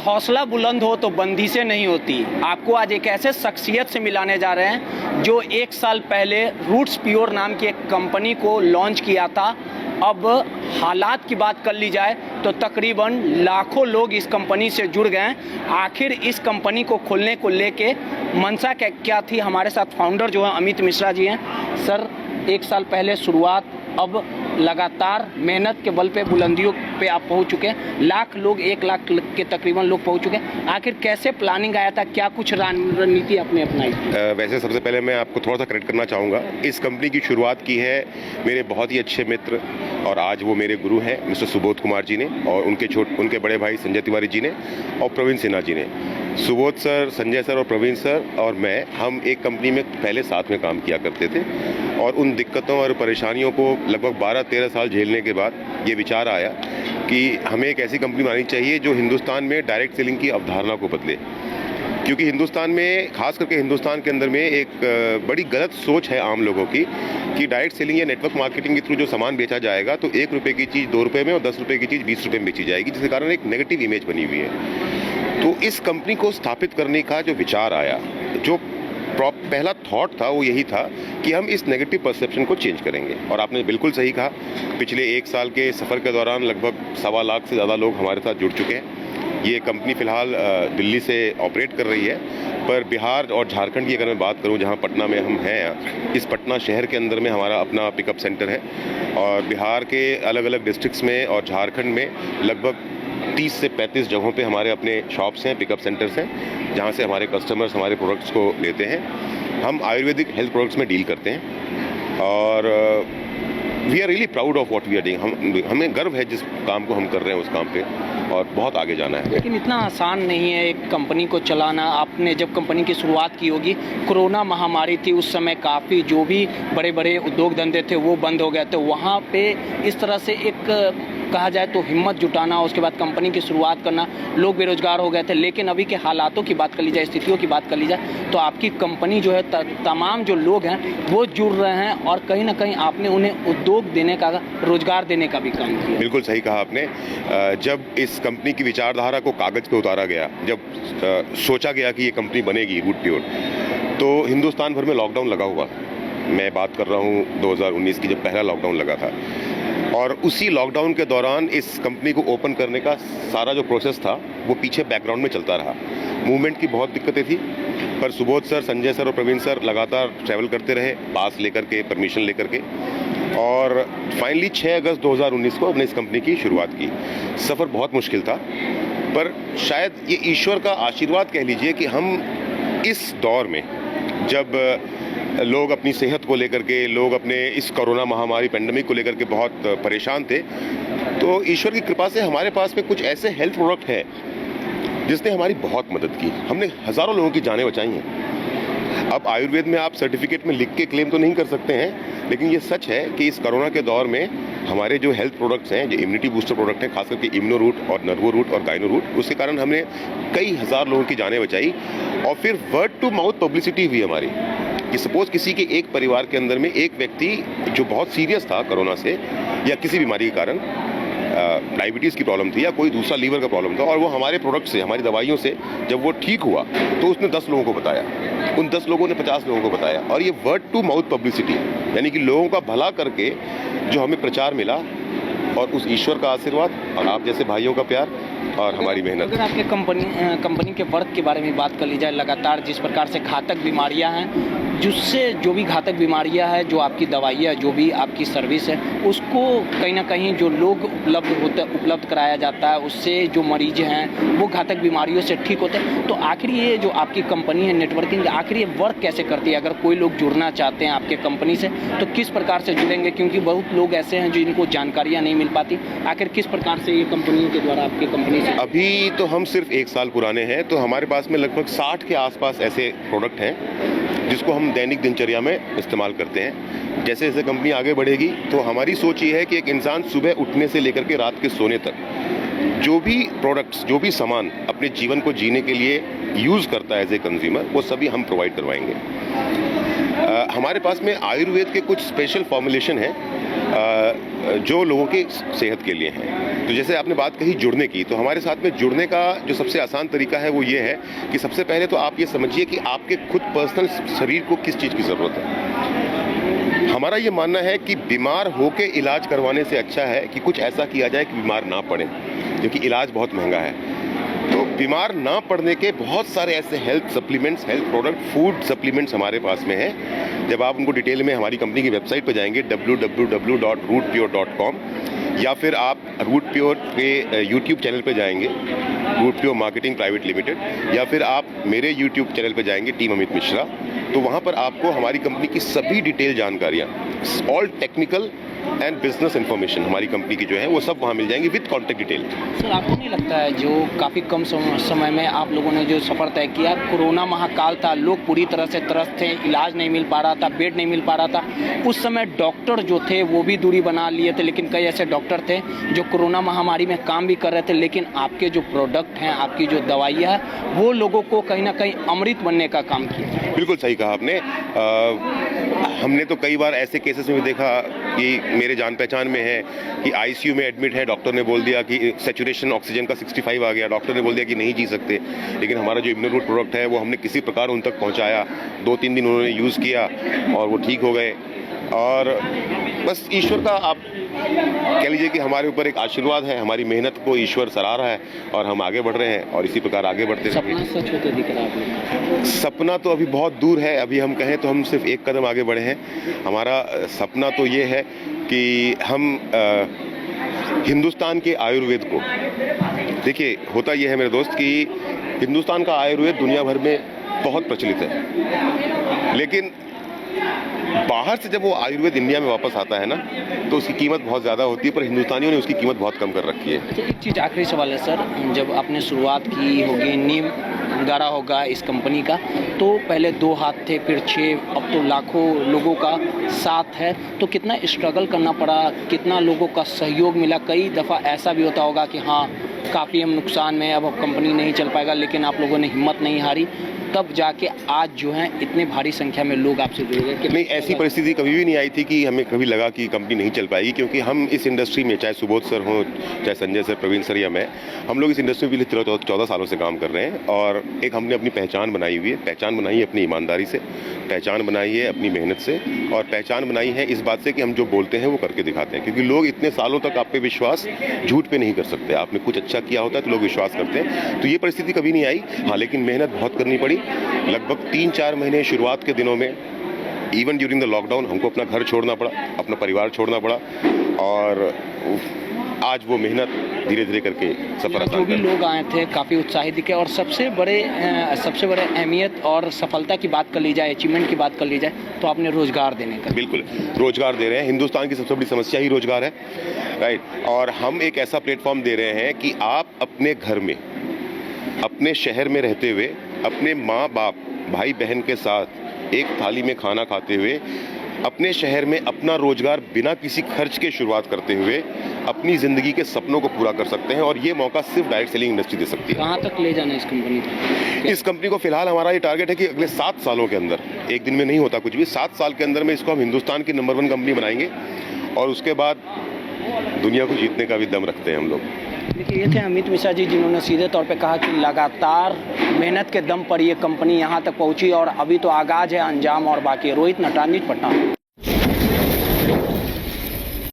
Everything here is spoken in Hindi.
हौसला बुलंद हो तो बंदिशें नहीं होती। आपको आज एक ऐसे शख्सियत से मिलाने जा रहे हैं जो 1 साल पहले रूट्स प्योर नाम की एक कंपनी को लॉन्च किया था। अब हालात की बात कर ली जाए तो तकरीबन लाखों लोग इस कंपनी से जुड़ गए हैं। आखिर इस कंपनी को खोलने को लेके मंशा क्या थी? हमारे साथ फाउंडर जो है अमित मिश्रा जी हैं। सर, 1 साल पहले शुरुआत, अब लगातार मेहनत के बल पे बुलंदियों पे आप पहुंच चुके हैं। लाख लोग, 1 लाख के तकरीबन लोग पहुंच चुके हैं। आखिर कैसे प्लानिंग आया था, क्या कुछ रणनीति आपने अपनाई? वैसे सबसे पहले मैं आपको थोड़ा सा क्रेडिट करना चाहूँगा। इस कंपनी की शुरुआत की है मेरे बहुत ही अच्छे मित्र और आज वो मेरे गुरु हैं मिस्टर सुबोध कुमार जी ने, और उनके बड़े भाई संजय तिवारी जी ने और प्रवीण सिन्हा जी ने। सुबोध सर, संजय सर और प्रवीण सर और मैं, हम एक कंपनी में पहले साथ में काम किया करते थे और उन दिक्कतों और परेशानियों को लगभग 12-13 साल झेलने के बाद ये विचार आया कि हमें एक ऐसी कंपनी बनानी चाहिए जो हिंदुस्तान में डायरेक्ट सेलिंग की अवधारणा को बदले। क्योंकि हिंदुस्तान में, खास करके हिंदुस्तान के अंदर में, एक बड़ी गलत सोच है आम लोगों की कि डायरेक्ट सेलिंग या नेटवर्क मार्केटिंग के थ्रू जो सामान बेचा जाएगा तो 1 रुपये की चीज़ 2 रुपये में और 10 रुपये की चीज़ 20 रुपये में बेची जाएगी, जिसके कारण एक नेगेटिव इमेज बनी हुई है। तो इस कंपनी को स्थापित करने का जो विचार आया, जो पहला थॉट था वो यही था कि हम इस नेगेटिव परसेप्शन को चेंज करेंगे। और आपने बिल्कुल सही कहा, पिछले 1 साल के सफ़र के दौरान लगभग 1.25 लाख से ज़्यादा लोग हमारे साथ जुड़ चुके हैं। ये कंपनी फ़िलहाल दिल्ली से ऑपरेट कर रही है, पर बिहार और झारखंड की अगर मैं बात करूं, जहां पटना में हम हैं, इस पटना शहर के अंदर में हमारा अपना पिकअप सेंटर है और बिहार के अलग अलग डिस्ट्रिक्ट्स में और झारखंड में लगभग 30 से 35 जगहों पे हमारे अपने शॉप्स हैं, पिकअप सेंटर्स हैं, जहां से हमारे कस्टमर्स हमारे प्रोडक्ट्स को लेते हैं। हम आयुर्वेदिक हेल्थ प्रोडक्ट्स में डील करते हैं और we are really proud of what we are doing. हमें गर्व है जिस काम को हम कर रहे हैं उस काम पे, और बहुत आगे जाना है। लेकिन इतना आसान नहीं है एक कंपनी को चलाना। आपने जब कंपनी की शुरुआत की होगी, कोरोना महामारी थी उस समय, काफ़ी जो भी बड़े बड़े उद्योग धंधे थे वो बंद हो गए थे। वहाँ पे इस तरह से एक कहा जाए तो हिम्मत जुटाना, उसके बाद कंपनी की शुरुआत करना, लोग बेरोजगार हो गए थे। लेकिन अभी के हालातों की बात कर ली जाए, स्थितियों की बात कर ली जाए, तो आपकी कंपनी जो है तमाम जो लोग हैं वो जुड़ रहे हैं और कहीं ना कहीं आपने उन्हें उद्योग देने का, रोजगार देने का भी काम किया। बिल्कुल सही कहा आपने। जब इस कंपनी की विचारधारा को कागज़ पे उतारा गया, जब सोचा गया कि ये कंपनी बनेगी रूट प्योर, तो हिंदुस्तान भर में लॉकडाउन लगा हुआ। मैं बात कर रहा हूँ 2019 की, जब पहला लॉकडाउन लगा था, और उसी लॉकडाउन के दौरान इस कंपनी को ओपन करने का सारा जो प्रोसेस था वो पीछे बैकग्राउंड में चलता रहा। मूवमेंट की बहुत दिक्कतें थी, पर सुबोध सर, संजय सर और प्रवीण सर लगातार ट्रैवल करते रहे, पास लेकर के, परमिशन लेकर के, और फाइनली 6 अगस्त 2019 को हमने इस कंपनी की शुरुआत की। सफ़र बहुत मुश्किल था, पर शायद ये ईश्वर का आशीर्वाद कह लीजिए कि हम इस दौर में, जब लोग अपनी सेहत को लेकर के, लोग अपने इस कोरोना महामारी पेंडेमिक को लेकर के बहुत परेशान थे, तो ईश्वर की कृपा से हमारे पास में कुछ ऐसे हेल्थ प्रोडक्ट हैं जिसने हमारी बहुत मदद की। हमने हज़ारों लोगों की जानें बचाई हैं। अब आयुर्वेद में आप सर्टिफिकेट में लिख के क्लेम तो नहीं कर सकते हैं, लेकिन ये सच है कि इस कोरोना के दौर में हमारे जो हेल्थ प्रोडक्ट्स हैं, जो इम्यूनिटी बूस्टर प्रोडक्ट हैं, खास करके इम्यूनो रूट और नर्वो रूट और गाइनो रूट, उसके कारण हमने कई हज़ार लोगों की जानें बचाई। और फिर वर्ड टू माउथ पब्लिसिटी हुई हमारी कि सपोज किसी के एक परिवार के अंदर में एक व्यक्ति जो बहुत सीरियस था कोरोना से या किसी बीमारी के कारण, डायबिटीज़ की प्रॉब्लम थी या कोई दूसरा लीवर का प्रॉब्लम था, और वो हमारे प्रोडक्ट से, हमारी दवाइयों से जब वो ठीक हुआ तो उसने 10 लोगों को बताया, उन 10 लोगों ने 50 लोगों को बताया। और ये वर्ड टू माउथ पब्लिसिटी, यानी कि लोगों का भला करके जो हमें प्रचार मिला, और उस ईश्वर का आशीर्वाद और आप जैसे भाइयों का प्यार और हमारी मेहनत। अगर आपके कंपनी के वर्क के बारे में बात कर ली जाए, लगातार जिस प्रकार से घातक बीमारियां हैं, जिससे जो भी घातक बीमारियां हैं, जो आपकी दवाइयाँ, जो भी आपकी सर्विस है, उसको कहीं ना कहीं जो लोग उपलब्ध कराया जाता है, उससे जो मरीज हैं वो घातक बीमारियों से ठीक होते हैं। तो आखिर ये जो आपकी कंपनी है नेटवर्किंग, आखिर ये वर्क कैसे करती है? अगर कोई लोग जुड़ना चाहते हैं आपके कंपनी से तो किस प्रकार से जुड़ेंगे? क्योंकि बहुत लोग ऐसे हैं जो इनको जानकारियाँ नहीं मिल पाती। आखिर किस प्रकार से ये कंपनी के द्वारा आपकी कंपनी से? अभी तो हम सिर्फ 1 साल पुराने हैं, तो हमारे पास में लगभग 60 के आसपास ऐसे प्रोडक्ट हैं जिसको हम दैनिक दिनचर्या में इस्तेमाल करते हैं। जैसे जैसे कंपनी आगे बढ़ेगी तो हमारी सोच ये है कि एक इंसान सुबह उठने से लेकर के रात के सोने तक जो भी प्रोडक्ट्स, जो भी सामान अपने जीवन को जीने के लिए यूज़ करता है एज ए कंज्यूमर, वो सभी हम प्रोवाइड करवाएंगे। हमारे पास में आयुर्वेद के कुछ स्पेशल फॉर्मुलेशन हैं जो लोगों की सेहत के लिए हैं। तो जैसे आपने बात कही जुड़ने की, तो हमारे साथ में जुड़ने का जो सबसे आसान तरीका है वो ये है कि सबसे पहले तो आप ये समझिए कि आपके खुद पर्सनल शरीर को किस चीज़ की ज़रूरत है। हमारा ये मानना है कि बीमार होके इलाज करवाने से अच्छा है कि कुछ ऐसा किया जाए कि बीमार ना पड़े, क्योंकि इलाज बहुत महंगा है। तो बीमार ना पड़ने के बहुत सारे ऐसे health supplements, health product, food supplements हमारे पास में हैं। जब आप उनको डिटेल में हमारी कंपनी की वेबसाइट पर जाएंगे www.rootpure.com, या फिर आप रूट प्योर के यूट्यूब चैनल पे जाएंगे, Root Pure marketing private limited, या फिर आप मेरे यूट्यूब चैनल पे जाएंगे टीम अमित मिश्रा, तो वहाँ पर आपको हमारी कंपनी की सभी डिटेल जानकारियाँ, all technical and business information हमारी कंपनी की जो है वो सब वहाँ मिल जाएंगी विद कॉन्टैक्ट डिटेल। सर, आपको नहीं लगता है जो काफ़ी कम समय में आप लोगों ने जो सफ़र तय किया, कोरोना महाकाल था, लोग पूरी तरह से त्रस्त थे, इलाज नहीं मिल पा रहा था, बेड नहीं मिल पा रहा था, उस समय डॉक्टर जो थे वो भी दूरी बना लिए थे, लेकिन कई ऐसे डॉक्टर थे जो कोरोना महामारी में काम भी कर रहे थे, लेकिन आपके जो प्रोडक्ट हैं, आपकी जो दवाइयाँ हैं, वो लोगों को कहीं ना कहीं अमृत बनने का काम किया। बिल्कुल सही कहा आपने। हमने तो कई बार ऐसे केसेस में भी देखा कि मेरे जान पहचान में है कि आईसीयू में एडमिट है, डॉक्टर ने बोल दिया कि सैचुरेशन ऑक्सीजन का 65 आ गया, डॉक्टर ने बोल दिया कि नहीं जी सकते, लेकिन हमारा जो इम्यूनोरूट प्रोडक्ट है वो हमने किसी प्रकार उन तक पहुंचाया, 2-3 दिन उन्होंने यूज़ किया और वो ठीक हो गए। और बस ईश्वर का आप कह लीजिए कि हमारे ऊपर एक आशीर्वाद है, हमारी मेहनत को ईश्वर सराह रहा है और हम आगे बढ़ रहे हैं और इसी प्रकार आगे बढ़ते रहेंगे। सपना सच होते दिख रहा है? सपना तो अभी बहुत दूर है, अभी हम कहें तो हम सिर्फ एक कदम आगे बढ़े हैं। हमारा सपना तो ये है कि हम हिंदुस्तान के आयुर्वेद को, देखिए होता ये है मेरे दोस्त कि हिंदुस्तान का आयुर्वेद दुनिया भर में बहुत प्रचलित है, लेकिन बाहर से जब वो आयुर्वेद इंडिया में वापस आता है ना तो उसकी कीमत बहुत ज़्यादा होती है, पर हिंदुस्तानियों ने उसकी कीमत बहुत कम कर रखी है। अच्छा, एक चीज़ आखिरी सवाल है सर, जब आपने शुरुआत की होगी, नींव गाड़ा होगा इस कंपनी का, तो पहले 2 हाथ थे, फिर 6, अब तो लाखों लोगों का साथ है, तो कितना स्ट्रगल करना पड़ा, कितना लोगों का सहयोग मिला? कई दफ़ा ऐसा भी होता होगा कि हाँ काफ़ी हम नुकसान में, अब कंपनी नहीं चल पाएगा, लेकिन आप लोगों ने हिम्मत नहीं हारी, तब जाके आज जो है इतने भारी संख्या में लोग आपसे जुड़ गए। नहीं, ऐसी परिस्थिति कभी भी नहीं आई थी कि हमें कभी लगा कि कंपनी नहीं चल पाएगी, क्योंकि हम इस इंडस्ट्री में, चाहे सुबोध सर हों, चाहे संजय सर, प्रवीण सर या मैं, हम लोग इस इंडस्ट्री में 14 सालों से काम कर रहे हैं और एक हमने अपनी पहचान बनाई हुई है। पहचान बनाई है अपनी ईमानदारी से, पहचान बनाई है अपनी मेहनत से, और पहचान बनाई है इस बात से कि हम जो बोलते हैं वो करके दिखाते हैं, क्योंकि लोग इतने सालों तक आप पे विश्वास झूठ पे नहीं कर सकते। आपने कुछ अच्छा किया होता है तो लोग विश्वास करते हैं, तो ये परिस्थिति कभी नहीं आई। हाँ, लेकिन मेहनत बहुत करनी पड़ी। लगभग 3-4 महीने शुरुआत के दिनों में, इवन ड्यूरिंग द लॉकडाउन, हमको अपना घर छोड़ना पड़ा, अपना परिवार छोड़ना पड़ा, और आज वो मेहनत धीरे धीरे करके सफर आसान। जो भी लोग आए थे काफ़ी उत्साहित दिखे, और सबसे बड़े अहमियत और सफलता की बात कर ली जाए, अचीवमेंट की बात कर ली जाए, तो आपने रोजगार देने का। बिल्कुल, रोजगार दे रहे हैं। हिंदुस्तान की सबसे बड़ी समस्या ही रोजगार है, राइट। और हम एक ऐसा प्लेटफॉर्म दे रहे हैं कि आप अपने घर में, अपने शहर में रहते हुए, अपने माँ बाप, भाई बहन के साथ एक थाली में खाना खाते हुए, अपने शहर में अपना रोजगार बिना किसी खर्च के शुरुआत करते हुए अपनी ज़िंदगी के सपनों को पूरा कर सकते हैं, और ये मौका सिर्फ डायरेक्ट सेलिंग इंडस्ट्री दे सकती है। कहाँ तक ले जाना इस कंपनी को? इस कंपनी को फिलहाल हमारा ये टारगेट है कि अगले 7 सालों के अंदर, एक दिन में नहीं होता कुछ भी, 7 साल के अंदर में इसको हम हिंदुस्तान की नंबर 1 कंपनी बनाएंगे, और उसके बाद दुनिया को जीतने का भी दम रखते हैं हम लोग। देखिए, ये थे अमित मिश्रा जी, जिन्होंने सीधे तौर पे कहा कि लगातार मेहनत के दम पर ये कंपनी यहाँ तक पहुँची और अभी तो आगाज है, अंजाम और बाकी। रोहित नटरानी, पटना।